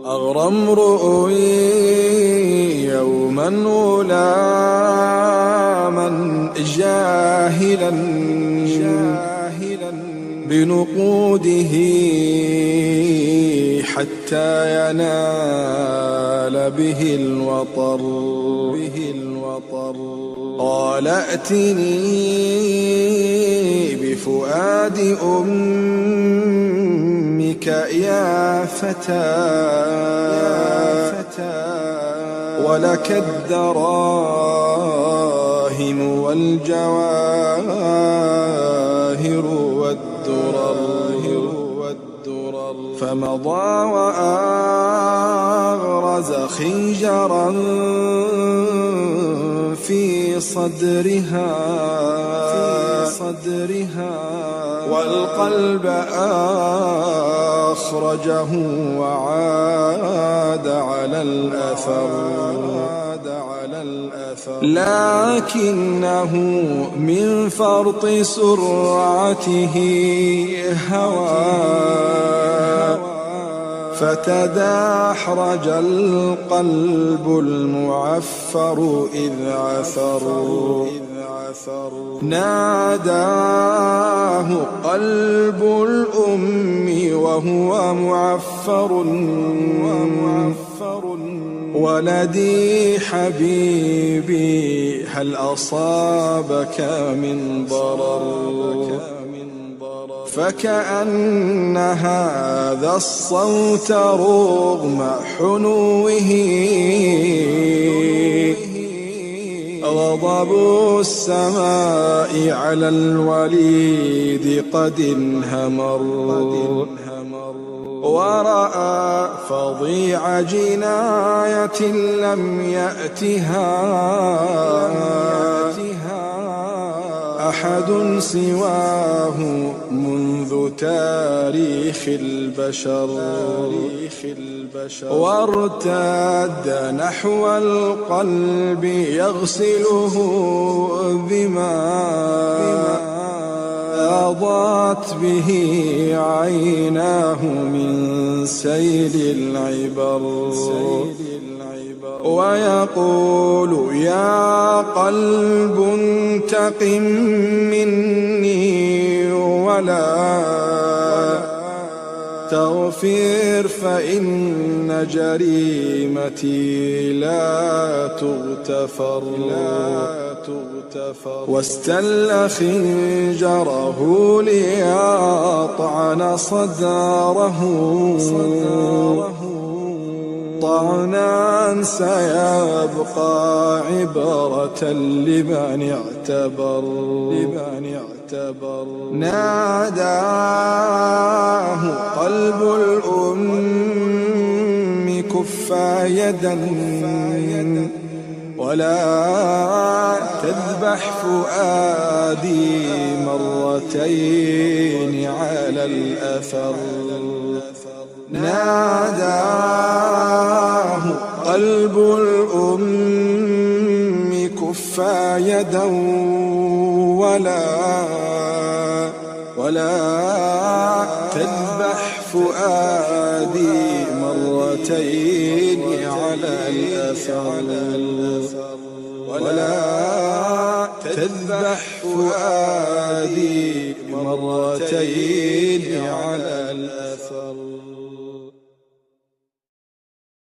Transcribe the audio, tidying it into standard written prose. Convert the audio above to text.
أغرى امرؤي يوما غلاما جاهلا بنقوده حتى ينال به الوطر. قال ائتني بفؤاد أمك يا فتى ولك الدراهم والجواهر والدرر. فمضى وأغرز خنجرا في صدرها والقلب أخرجه وعاد على الأثر. لكنه من فرط سرعته هوى فتداحرج القلب المعفر إذ عثر. ناداه قلب الأم وهو معفر ولدي حبيبي هل أصابك من ضرر. فكأن هذا الصوت رغم حنوه غضب السماء على الوليد قد انهمر. ورأى فظيع جناية لم يأتها أحد سواه منذ تاريخ البشر. وارتد نحو القلب يغسله بما أضاءت به عيناه من سيل العبر. ويقول يا قلب انتقم مني ولا تغفر فإن جريمتي لا تغتفر. واستل خنجره ليطعن صدره طعنا سيبقى عبرة لمن اعتبر. ناداه قلب الأم كفا يدا ولا تذبح فؤادي مرتين على الأثر. ناداه قلب الأم كفا يدا ولا تذبح فؤادي مرتين على الأثر. ولا تذبح فؤادي مرتين على الأثر.